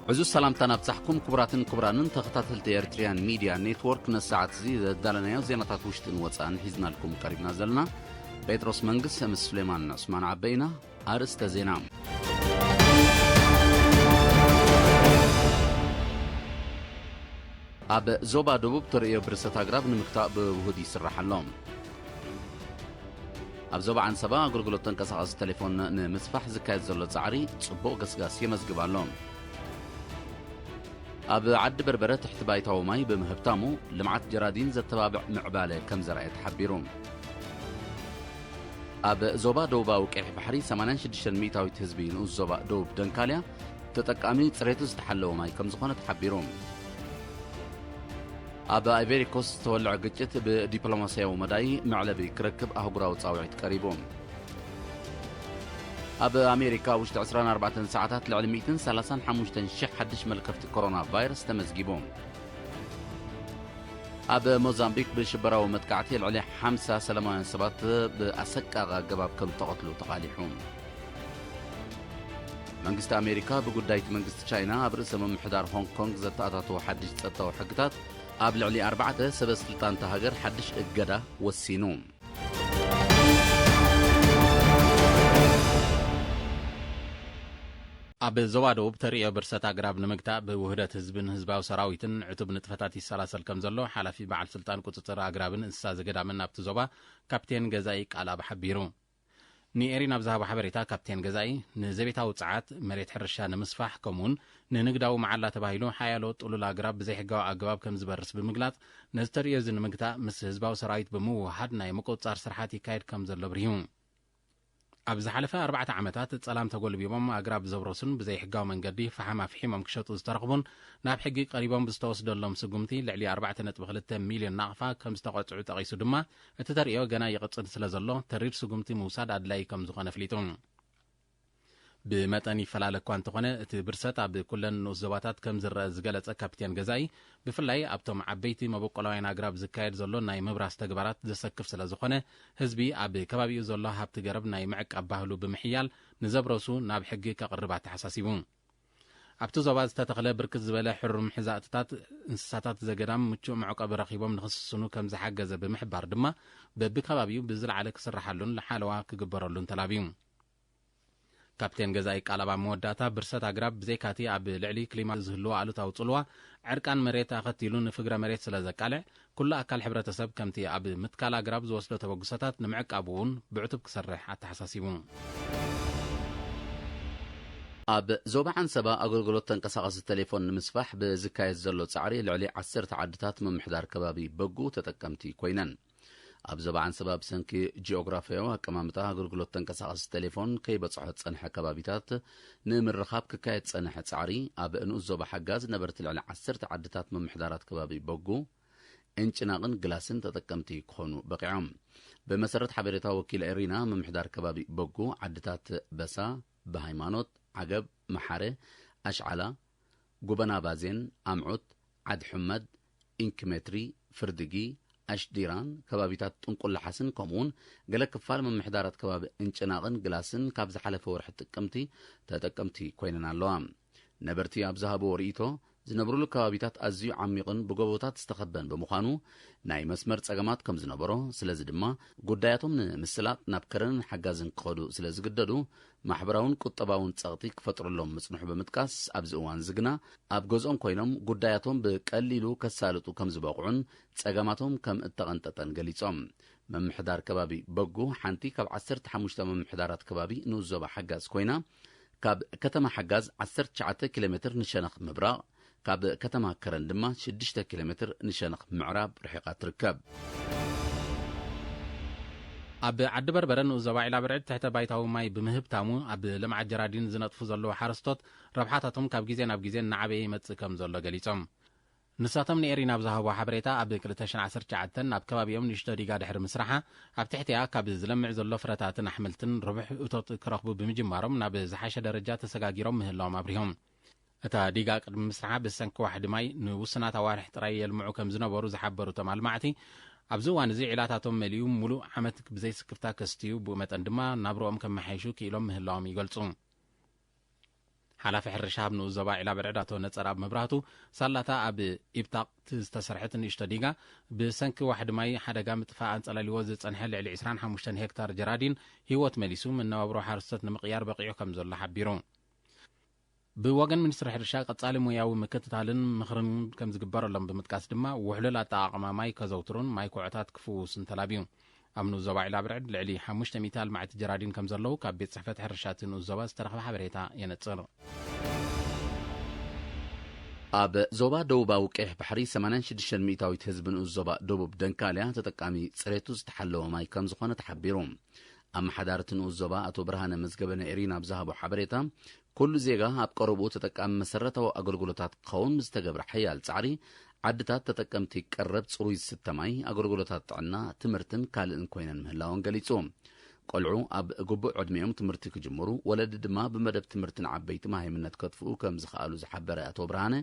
عزوز سلامتنا بصحكم كبرانن تخطاتلت إرتريان ميديا نيتورك نساعت زيد دالنا زينة وشتن وصان حزنا لكم قريبنا زلنا بيتروس منقس مس سليمان عثمان عبينا أرست زينام أب زوبا دوب تريو برسة أقرب نمكتاب بوهدي سرح اللوم أب زوبا عن سبا قلقلو تنكساقز تليفون نمسفح زكاية زلو زعري تصبو قسقاس يمزقب اللوم أب عد بربرة تحت بايتاو ماي بمهبتامو لمعات جرادين زتبابع معبالة كم زرعي تحبيرون أب زوبا دوبا وكيح بحري 86 ميتاوي تهزبين وزوبا دوب دنكاليا تتقامي تريتوز تحلو ماي كم زخونة تحبيرون أب أيفيري كوست تولع قجت بدبلوماسية ومداي معلبي كركب أهبرا وتصاوعي تقريبون أب أمريكا وشت 24 ساعات لعلمية 35 شح حدش ملكفت كورونا فيروس تمزجيبون أب موزامبيك بشبرا ومتكعتي العلي 5 سلمان سبات بأسكا قباب كم تقتلوا تقاليحون منجست أمريكا بقداية منجست تشاينا برسم محدار هونغ كونغ زتاتاتو حدش تسطو حقتات أب لعلي 4 سبب سلطان تهاجر حدش الجدا والسينوم أب زوادو بتريا برسات أقرب نمكتا بوهدة هزباو سراويتن عتب نتفتاتي السلاسل كمزلو حالفي بعد سلطان كتتر أقربن إنساز قدا من نبت زوبا كابتن جزايك على بحبيرو نيري نبزها بحبريتا كابتن جزاي نزبيتا وصعات مريت حرشان مسفح كومون ننقداو معلا تباهيلو حيالو طولو الأقرب بزي حقاو أقباب كمزبرس بمقلات نزتريا زن نمكتا مس هزباو سراويت بموحد ناي مقوطار سرحاتي كايد كمزلو بريون أبز حلفة 4 عامات تصلام تقول بيوم أقرب زبرسون بزي حقاو من قدي فحما في حمام كشوط استرقبون ناب حقي قريبا بستوصد لهم سقمتي لعلي 4.3 مليون ناقفة كم استقطعوا تقيسو دما التتريو جنا يقصد سلازلو ترير سقمتي موساد أدلاي كم زغنا فليتون بمتاني فلالة كوانت غنى تبرسات عب كلن نوزواتات كم زر زجلت كابتن جزاي بفلاي أبتم عبيتي مبقولين أقرب زكاير زلون ناي مبراس تجبرات زسكف سلازخنة هزبي عب كبابي زلون هبت جرب ناي معك أبهلو بمحيال نزبرسو ناب حقي كقربات حساسيبون أبتو زواز تتغلى بركز زبالة حرم حزاتات انساتات زجرام متشو معك أبرخيبهم نخصصنو كم زحجز بمحبار دما بكبابيو بزل عليك سرحلون لحالوا كجبرلون تلابيون كابتن جزاي قالبا موداتا برسات أقرب بزيكاتي عب لعلي كلمة زهلوا على توصلوا عركان مريت أخذتيلون فقرة مريت سلازكالع كل أكل حبرة سب كمتي عب متكالا أقرب زوصلوا تبقساتات نمعك أبوون بعتب كسرح حتى حساسيبون أب زوبا عن سبا أقولقلوت تنقصاقص التليفون مسفح بزكاية زلو تعري لعلي 10 عدتات من محدار كبابي بقو تتكمتي كوينان أب زوبا عن سبا بسنكي جيوغرافيا وكمامتا أقولقلوت تنقصاقص التليفون كي بتصحت صنحة كبابيتات نمر رخاب كاية صنحة تعري أب إنو زوبا حقاز نبرت لعلي 10 عدتات من محدارات كبابي بقو انچناغن جلاسن تتكمتي كونو بقيعم بمسرت حبيرتا وكيل إرينا من محدار كبابي بقو عدتات بسا بهايمانوت عقب محارة أشعلة قبنا بازين أمعوت عد حمد إنكمتري فردقي أشديران كبابيتات تنقل لحسن كومون قلق كفال من محدارات كباب انچناغن قلاسن كابز حلف ورح تتكمتي كويننا اللوام نبرتي أبزهابو ورئيتو زنبرو كبابيتات أزيو عميقن بقبوتات استخبن بمخانو ناي مسمر تساقمات كم زنبرو سلز دما قداياتهم مسلات نابكرن حقازن قودو سلز قددو محبراون كتباون تساقتي كفتر اللهم مسنحو بمتكاس أبزقوان زقنا أبقوزهم كوينهم قداياتهم بقليلو كسالتو كم زباقعون تساقماتهم كم اتغنطتن قليتهم من محدار كبابي بقو حانتي كاب 15 من محدارات كبابي نوزوبا حقاز كوينا كاب كتما حقاز 19 كيلومتر نشانخ مبراغ كاب كتما كرندما 6 كيلومتر نشانخ معراب رحيقات ركاب أب عد بربرن وزواعي لابرعد تحت بايتاو ماي بمهبتامو أب لمع جرادين زنطفو زلو حارستوت ربحاتاتهم كاب جيزين أب جيزين نعبي متسكم زلو قليتهم نساتم نيري نابزها حبريتا أب كلتاشن 10 عدتن أب كبابيهم نشتري قاد حر مسرحة أب تحتها كاب زلمع زلو فراتاتن أحملتن ربح وتوت كرخبو بمجمارم ناب زحاشة درجات سقاقيرهم مهلهم أبريهم اتا ديقا قدم مسرحة بسنك واحد ماي نوسنا توارح تري المعو كم زنبرو زحبرو تمال معتي أبزوان زي علاتاتهم مليوم ملو حمتك بزي سكفتا كستيو بومت اندما نابروهم كم محيشو كيلوم مهلهم يقلصون ሓላፊ ሕርሻ ኣብ ንኡ ዞባ ዒላ ብርዕዳቶ ነፀር ኣብ መብራህቱ ሳላታ ኣብ ኢብጣቅ ዝተሰርሐት ንእሽቶ ዲጋ ብሰንኪ ዋሕዲ ማይ ሓደጋ ምጥፋእ አንጸላሊዎ ዝጸንሐ ልዕሊ 25 ሄክታር ጀራዲን ህይወት መሊሱ መነባብሮ ሓረስቶት ንምቅያር በቂዑ ከም ዘሎ ሓቢሩ ብወገን ሚኒስትሪ ሕርሻ ቀጻሊ ሙያዊ ምክትታልን ምኽርን ከም ዝግበረሎም ብምጥቃስ ድማ ውሕሉል ኣጠቃቅማ ማይ ከዘውትሩን ማይ ኩዕታት ክፍውሱን ተላብዩ ኣብ ንኡ ዞባ ዒላ ብርዕድ ልዕሊ 500 ልማዓቲ ጀራዲን ከም ዘለዉ ካብ ቤት ጽሕፈት ሕርሻት ንኡ ዞባ ዝተረኸበ ሓበሬታ የነጽር ኣብ ዞባ ደቡባዊ ቀይሕ ባሕሪ 86 ሚእታዊት ህዝቢ ንኡ ዞባ ደቡብ ደንካልያ ተጠቃሚ ጽሬቱ ዝተሓለወ ማይ ከም ዝኾነ ተሓቢሩ ኣመሓዳርቲ ንኡ ዞባ ኣቶ ብርሃነ መዝገበ ነኤሪን ኣብ ዝሃቦ ሓበሬታ ኩሉ ዜጋ ኣብ ቀረብኡ ተጠቃሚ መሰረታዊ ኣገልግሎታት ክኸውን ዝተገብረ ሓያል ጻዕሪ ዓድታት ተጠቀምቲ ቀረብ ጽሩይ ዝስተ ማይ ኣገልግሎታት ጥዕና ትምህርትን ካልእን ኮይነን ምህላውን ገሊጹ ቆልዑ ኣብ ግቡእ ዕድሜኦም ትምህርቲ ክጅምሩ ወለዲ ድማ ብመደብ ትምህርትን ዓበይቲ ማህይምነት ከጥፍኡ ከም ዝኽኣሉ ዝሓበረ ኣቶ ብርሃነ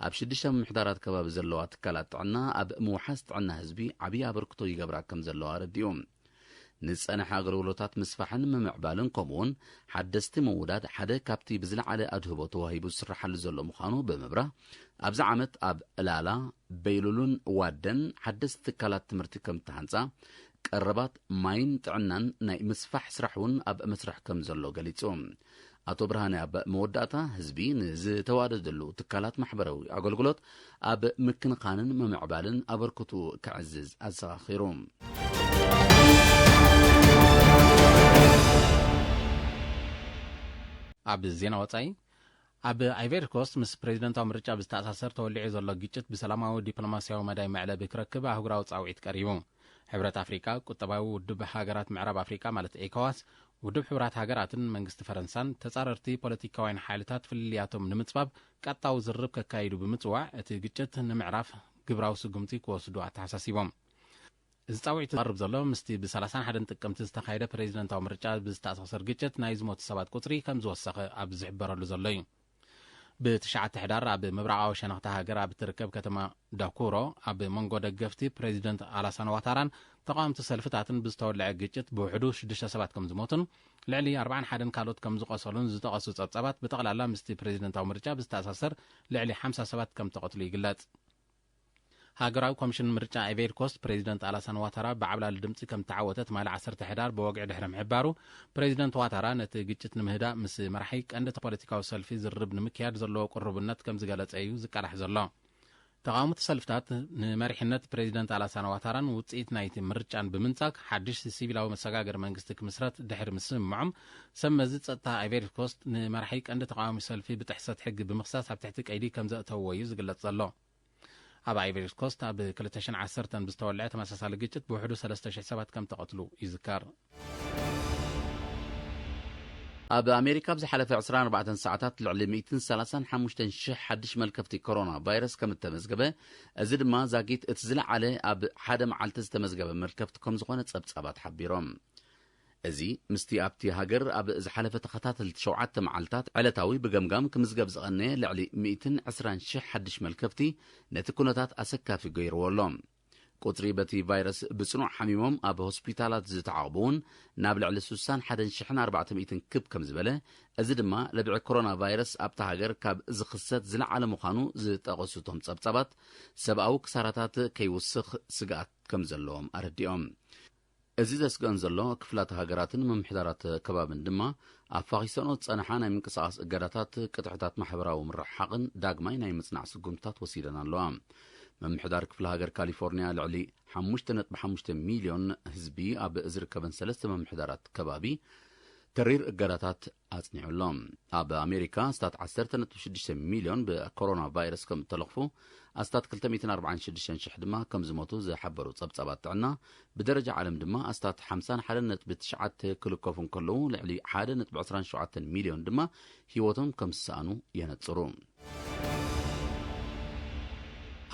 ኣብ 6 ምምሕዳራት ከባቢ ዘለዋ ትካላት ጥዕና ኣብ ምውሓስ ጥዕና ህዝቢ ዓብዪ አበርክቶ ይገብራ ከም ዘለዋ ረዲኡ ንጸንሐ ኣገልግሎታት ምስፋሕን ምምዕባልን ከምኡውን ሓደስቲ ምውዳድ ሓደ ካብቲ ብዝለዓለ ኣድህቦ ተዋሂቡ ዝስራሓሉ ዘሎ ምዃኑ ብምብራህ ኣብዚ ዓመት ኣብ ዕላላ በይሉሉን ዋደን ሓደስቲ ትካላት ትምህርቲ ከም ተሃንጻ ቀረባት ማይን ጥዕናን ናይ ምስፋሕ ስራሕ እውን ኣብ መስራሕ ከም ዘሎ ገሊጹ ኣቶ ብርሃነ ኣብ መወዳእታ ህዝቢ ንዝተዋደደሉ ትካላት ማሕበራዊ ኣገልግሎት ኣብ ምክንኻንን ምምዕባልን ኣበርክቱ ክዕዝዝ ኣዘኻኺሩ ኣብ ዜና ወጻኢ ኣብ አይቨሪ ኮስት ምስ ፕሬዚደንታዊ ምርጫ ብዝተኣሳሰር ተወሊዑ ዘሎ ግጭት ብሰላማዊ ዲፕሎማስያዊ መዳይ መዕለቢ ክረክብ ኣህጉራዊ ጻውዒት ቀሪቡ ሕብረት ኣፍሪካ ቁጠባዊ ውድብ ሃገራት ምዕራብ ኣፍሪካ ማለት ኤኮዋስ ውድብ ሕብራት ሃገራትን መንግስቲ ፈረንሳን ተጻረርቲ ፖለቲካውያን ሓይልታት ፍልልያቶም ንምጽባብ ቀጣዊ ዝርብ ከካይዱ ብምጽዋዕ እቲ ግጭት ንምዕራፍ ግብራዊ ስጉምቲ ክወስዱ ኣተሓሳሲቦም እዚ ጻውዒት ዝቐርብ ዘሎ ምስቲ ብ31 ጥቅምቲ ዝተኻየደ ፕሬዚደንታዊ ምርጫ ብዝተኣሳሰር ግጭት ናይ ዝሞቱ ሰባት ቁፅሪ ከም ዝወሰኸ ኣብ ዝሕበረሉ ዘሎ እዩ ብ9 ሕዳር ኣብ ምብራቃዊ ሸነኽታ ሃገር ኣብ ትርከብ ከተማ ዳኩሮ ኣብ መንጎ ደገፍቲ ፕሬዚደንት አላሳን ዋታራን ተቃዋምቲ ሰልፍታትን ብዝተወልዐ ግጭት ብውሕዱ 6 ሰባት ከም ዝሞቱን ልዕሊ 41 ካልኦት ከም ዝቆሰሉን ዝተቐሱ ጸብጻባት ብጠቕላላ ምስቲ ፕሬዚደንታዊ ምርጫ ብዝተኣሳሰር ልዕሊ 50 ሰባት ከም ተቐትሉ ይግለጽ ሃገራዊ ኮሚሽን ምርጫ አይቨሪ ኮስት ፕሬዚደንት አላሳን ዋታራ ብዓብላሊ ድምፂ ከም ተዓወተት ማለ 10 ሕዳር ብወግዒ ድሕሪ ምሕባሩ ፕሬዚደንት ዋታራ ነቲ ግጭት ንምህዳእ ምስ መራሒ ቀንዲ ፖለቲካዊ ሰልፊ ዝርብ ንምክያድ ዘለዎ ቁርብነት ከም ዝገለጸ እዩ ዝቀላሕ ዘሎ ተቃውሞቲ ሰልፍታት ንመሪሕነት ፕሬዚደንት አላሳን ዋታራን ውፅኢት ናይቲ ምርጫን ብምንጻግ ሓድሽ ሲቪላዊ መሰጋገር መንግስቲ ክምስረት ድሕሪ ምስምምዖም ሰብ መዚ ጸጥታ አይቨሪ ኮስት ንመራሒ ቀንዲ ተቃዋሚ ሰልፊ ብጥሕሰት ሕጊ ብምኽሳስ ኣብ ትሕቲ ቀይዲ ከም ዘእተውዎ እዩ ዝግለጽ ዘሎ ኣብ አይቨሪ ኮስት ኣብ 2010 ብዝተወልዐ ተመሳሳሊ ግጭት ብውሕዱ 3000 ሰባት ከም ተቐትሉ ይዝከር ኣብ ኣሜሪካ ብዝሓለፈ 24 ሰዓታት ልዕሊ 135,000 ሓድሽ መልከፍቲ ኮሮና ቫይረስ ከም እተመዝገበ እዚ ድማ ዛጊት እቲ ዝለዓለ ኣብ ሓደ መዓልቲ ዝተመዝገበ መልከፍቲ ከም ዝኾነ ጸብጻባት ሓቢሮም እዚ ምስቲ ኣብቲ ሃገር ኣብ ዝሓለፈ ተኸታተልቲ 7 መዓልታት ዕለታዊ ብገምጋም ክምዝገብ ዝቐነየ ልዕሊ 120,000 ሓድሽ መልከፍቲ ነቲ ኩነታት ኣሰካፊ ገይርዎ ኣሎ ቁፅሪ በቲ ቫይረስ ብጽኑዕ ሓሚሞም ኣብ ሆስፒታላት ዝተዓቕቡን ናብ ልዕሊ 61,400 ክብ ከም ዝበለ እዚ ድማ ለብዒ ኮሮና ቫይረስ ኣብቲ ሃገር ካብ ዝኽሰት ዝለዓለ ምዃኑ ዝጠቐሱቶም ጸብጻባት ሰብኣዊ ክሳራታት ከይውስኽ ስጋኣት ከም ዘለዎም ኣረዲኦም እዚ ዘስገን ዘሎ ክፍላት ሃገራትን ምምሕዳራት ከባብን ድማ ኣፋኺሰኖ ጸንሓ ናይ ምንቅስቓስ እገዳታት ቅጥዕታት ማሕበራዊ ምርሕሓቕን ዳግማይ ናይ ምጽናዕ ስጉምትታት ወሲደን ኣለዋ ምምሕዳር ክፍለ ሃገር ካሊፎርኒያ ልዕሊ 5.5 ሚልዮን ህዝቢ ኣብ ዝርከበን 3 ምምሕዳራት ከባቢ ተሪር እገዳታት ኣጽኒዑሎም ኣብ ኣሜሪካ ስታት 10.6 ሚልዮን ብኮሮና ቫይረስ ከም ተለኽፉ ኣስታት 246,000 ድማ ከም ዝሞቱ ዝሓበሩ ጸብጻባት ጥዕና ብደረጃ ዓለም ድማ ኣስታት 51.9 ክልከፉ ከለዉ ልዕሊ 1.27 ሚልዮን ድማ ህይወቶም ከም ዝሰኣኑ የነጽሩ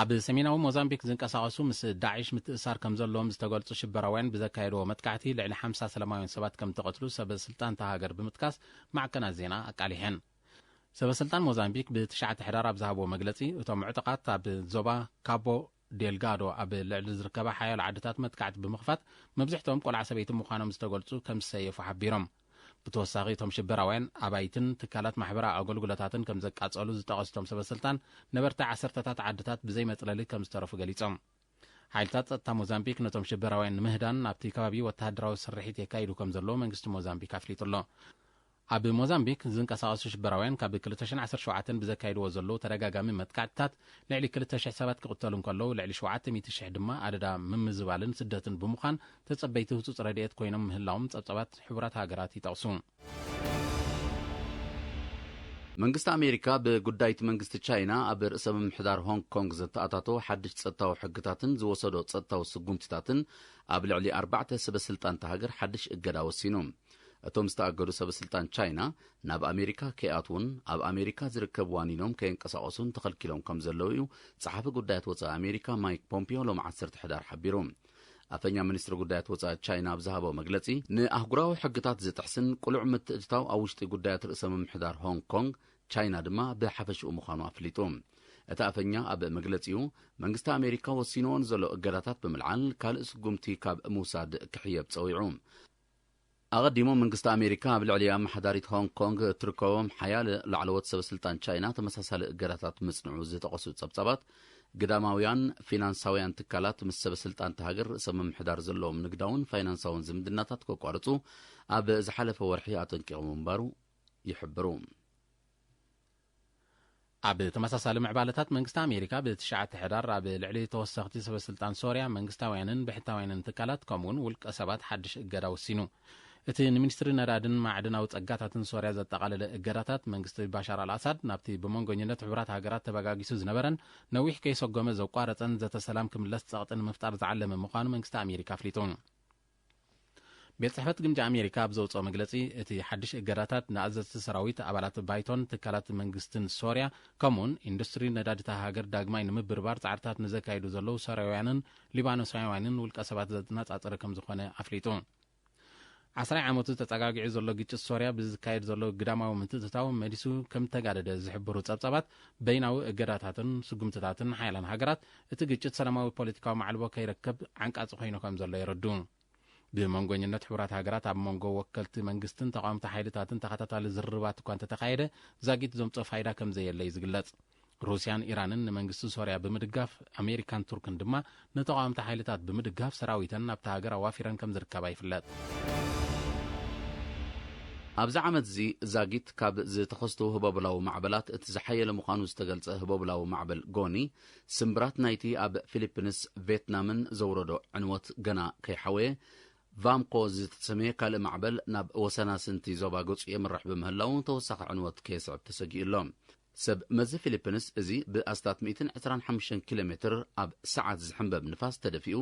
ኣብ ሰሜናዊ ሞዛምቢክ ዝንቀሳቐሱ ምስ ዳዒሽ ምትእሳር ከም ዘለዎም ዝተገልጹ ሽበራውያን ብዘካየድዎ መጥቃዕቲ ልዕሊ 50 ሰላማውያን ሰባት ከም ተቐትሉ ሰበስልጣን ሃገር ብምጥቃስ ማዕከናት ዜና ኣቃሊሐን ሰበስልጣን ሞዛምቢክ ብ9 ሕዳር ኣብ ዝሃብዎ መግለጺ እቶም ምዕጥቃት ኣብ ዞባ ካቦ ዴልጋዶ ኣብ ልዕሊ ዝርከባ ሓያሎ ዓድታት መጥቃዕቲ ብምኽፋት መብዛሕትኦም ቆልዓ ሰበይቲ ምዃኖም ዝተገልጹ ከም ዝሰየፉ ሓቢሮም ብተወሳኺ እቶም ሽበራውያን ኣባይትን ትካላት ማሕበራዊ ኣገልግሎታትን ከም ዘቃጸሉ ዝጠቐስቶም ሰበስልጣን ነበርቲ ዓሰርተታት ዓድታት ብዘይ መጽለሊ ከም ዝተረፉ ገሊጾም ሓይልታት ጸጥታ ሞዛምቢክ ነቶም ሽበራውያን ንምህዳን ናብቲ ከባቢ ወተሃደራዊ ስርሒት የካይዱ ከም ዘለዎ መንግስቲ ሞዛምቢክ ኣፍሊጡ ኣሎ ኣብ ሞዛምቢክ ዝንቀሳቐሱ ሽበራውያን ካብ 2017 ብዘካይድዎ ዘለዉ ተደጋጋሚ መጥቃዕትታት ልዕሊ 2,000 ሰባት ክቕተሉ እንከለዉ ልዕሊ 700,000 ድማ ኣደዳ ምምዝባልን ስደትን ብምዃን ተጸበይቲ ህጹጽ ረድኤት ኮይኖም ምህላዎም ጸብጸባት ሕቡራት ሃገራት ይጠቕሱ መንግስቲ ኣሜሪካ ብጉዳይቲ መንግስቲ ቻይና ኣብ ርእሰ ምምሕዳር ሆንግ ኮንግ ዘተኣታቶ ሓድሽ ጸጥታዊ ሕግታትን ዝወሰዶ ጸጥታዊ ስጉምትታትን ኣብ ልዕሊ 4 ሰበስልጣን ሃገር ሓድሽ እገዳ ወሲኑ እቶም ዝተኣገዱ ሰበስልጣን ቻይና ናብ ኣሜሪካ ከይኣትውን ኣብ ኣሜሪካ ዝርከብ ዋኒኖም ከይንቀሳቐሱን ተኸልኪሎም ከም ዘለዉ እዩ ጸሓፊ ጉዳያት ወጻኢ ኣሜሪካ ማይክ ፖምፒዮ ሎም 10 ሕዳር ሓቢሩ ኣፈኛ ሚኒስትሪ ጉዳያት ወጻኢ ቻይና ብዝሃቦ መግለጺ ንኣህጉራዊ ሕግታት ዝጥሕስን ቁልዕ ምትእትታው ኣብ ውሽጢ ጉዳያት ርእሰ ምምሕዳር ሆንግ ኮንግ ቻይና ድማ ብሓፈሽኡ ምዃኑ ኣፍሊጡ እቲ ኣፈኛ ኣብ መግለጺኡ መንግስቲ ኣሜሪካ ወሲንዎን ዘሎ እገዳታት ብምልዓል ካልእ ስጉምቲ ካብ ምውሳድ ክሕየብ ጸዊዑ ኣቐዲሞም መንግስቲ ኣሜሪካ ኣብ ልዕሊ ኣመሓዳሪት ሆንግ ኮንግ እትርከቦም ሓያል ላዕለዎት ሰበስልጣን ቻይና ተመሳሳሊ እገዳታት ምጽንዑ ዝተቐሱ ጸብጻባት ግዳማውያን ፊናንሳውያን ትካላት ምስ ሰበስልጣን ሃገር ርእሰ ምምሕዳር ዘለዎም ንግዳውን ፋይናንሳውን ዝምድናታት ከቋርጹ ኣብ ዝሓለፈ ወርሒ ኣጠንቂቖም እምባሩ ይሕብሩ ኣብ ተመሳሳሊ ምዕባለታት መንግስቲ ኣሜሪካ ብ9 ሕዳር ኣብ ልዕሊ ተወሰኽቲ ሰበስልጣን ሶርያ መንግስታውያንን ብሕታውያንን ትካላት ከምኡውን ውልቀ ሰባት ሓድሽ እገዳ ወሲኑ እቲ ንሚኒስትሪ ነዳድን ማዕድናዊ ጸጋታትን ሶርያ ዘጠቓለለ እገዳታት መንግስቲ ባሻር አልአሳድ ናብቲ ብመንጎኝነት ሕቡራት ሃገራት ተበጋጊሱ ዝነበረን ነዊሕ ከይሰጎመ ዘቋረፀን ዘተሰላም ክምለስ ጸቕጥን ምፍጣር ዝዓለመ ምዃኑ መንግስቲ ኣሜሪካ ኣፍሊጡ ቤት ጽሕፈት ግምጃ ኣሜሪካ ብዘውፅኦ መግለጺ እቲ ሓድሽ እገዳታት ንኣዘዝቲ ሰራዊት ኣባላት ባይቶን ትካላት መንግስትን ሶርያ ከምኡውን ኢንዱስትሪ ነዳድታ ሃገር ዳግማይ ንምብርባር ጻዕርታት ንዘካይዱ ዘለዉ ሶርያውያንን ሊባኖሳውያንን ውልቀ ሰባት ዘነጻጸረ ከም ዝኾነ ኣፍሊጡ 10 ዓመቱ ተጸጋጊዑ ዘሎ ግጭት ሶርያ ብዝካየድ ዘሎ ግዳማዊ ምትእትታው መዲሱ ከም ተጋደደ ዝሕብሩ ጸብጻባት በይናዊ እገዳታትን ስጉምትታትን ሓያላን ሃገራት እቲ ግጭት ሰላማዊ ፖለቲካዊ ማዕልቦ ከይረከብ ዓንቃጺ ኮይኑ ከም ዘሎ ይረዱ ብመንጎኝነት ሕቡራት ሃገራት ኣብ መንጎ ወከልቲ መንግስትን ተቃዋምቲ ሓይልታትን ተኸታታሊ ዝርባት እኳ እንተተኻየደ ዛጊት ዘምጽኦ ፋይዳ ከም ዘየለ ዝግለጽ ሩስያን ኢራንን ንመንግስቲ ሶርያ ብምድጋፍ ኣሜሪካን ቱርክን ድማ ንተቃዋምቲ ሓይልታት ብምድጋፍ ሰራዊተን ናብቲ ሃገር ኣዋፊረን ከም ዝርከባ ይፍለጥ ኣብዚ ዓመት እዚ ዛጊት ካብ ዝተኸስቱ ህቦብላዊ ማዕበላት እቲ ዝሓየለ ምዃኑ ዝተገልጸ ህቦብላዊ ማዕበል ጎኒ ስምብራት ናይቲ ኣብ ፊሊፒንስ ቪየትናምን ዘውረዶ ዕንወት ገና ከይሓወየ ቫምኮ ዝተሰመየ ካልእ ማዕበል ናብ ወሰናስንቲ ዞባ ገጹ የምራሕ ብምህላው ተወሳኺ ዕንወት ከየስዕብ ተሰጊኡሎም ሰብ መዚ ፊሊፒንስ እዚ ብኣስታት 125 ኪሎ ሜትር ኣብ ሰዓት ዝሕንበብ ንፋስ ተደፊኡ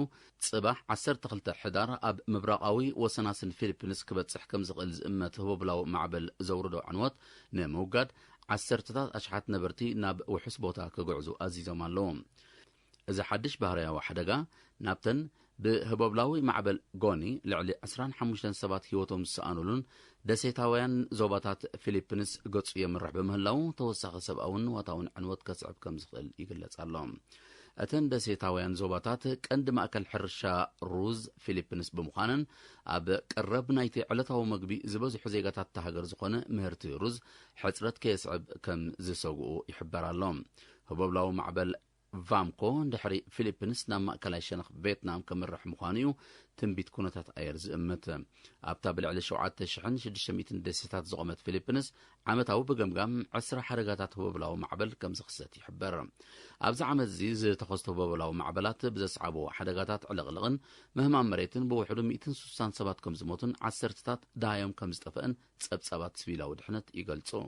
ጽባሕ 12 ሕዳር ኣብ ምብራቃዊ ወሰናስን ፊሊፒንስ ክበጽሕ ከም ዝኽእል ዝእመት ህቦብላዊ ማዕበል ዘውርዶ ዕንወት ንምውጋድ 10 ኣሽሓት ነበርቲ ናብ ውሕስ ቦታ ክጉዕዙ ኣዚዞም ኣለዉ እዚ ሓድሽ ባህርያዊ ሓደጋ ናብተን ብህቦብላዊ ማዕበል ጎኒ ልዕሊ 25 ሰባት ህይወቶም ዝሰኣኑሉን ደሴታውያን ዞባታት ፊሊፒንስ ገጹ የምራሕ ብምህላው ተወሳኺ ሰብኣውን ዋታውን ዕንወት ከስዕብ ከም ዝኽእል ይግለጽ ኣሎ እተን ደሴታውያን ዞባታት ቀንዲ ማእከል ሕርሻ ሩዝ ፊሊፒንስ ብምዃነን ኣብ ቀረብ ናይቲ ዕለታዊ መግቢ ዝበዝሑ ዜጋታት ሃገር ዝኾነ ምህርቲ ሩዝ ሕፅረት ከየስዕብ ከም ዝሰግኡ ይሕበር ኣሎ ህቦብላዊ ማዕበል ቫምኮ ድሕሪ ፊሊፒንስ ናብ ማእከላይ ሸነኽ ቪየትናም ከምርሕ ምዃኑ እዩ ትንቢት ኩነታት ኣየር ዝእምት ኣብታ ብልዕሊ 7,600 ደሴታት ዝቖመት ፊሊፒንስ ዓመታዊ ብገምጋም 10 ሓደጋታት ህቦብላዊ ማዕበል ከም ዝኽሰት ይሕበር ኣብዚ ዓመት እዚ ዝተኸስቱ ህቦብላዊ ማዕበላት ብዘስዓብዎ ሓደጋታት ዕለቕልቕን ምህማም መሬትን ብውሕዱ 160 ሰባት ከም ዝሞቱን 10ታት ዳሃዮም ከም ዝጠፍአን ጸብጻባት ሲቪላዊ ድሕነት ይገልጹ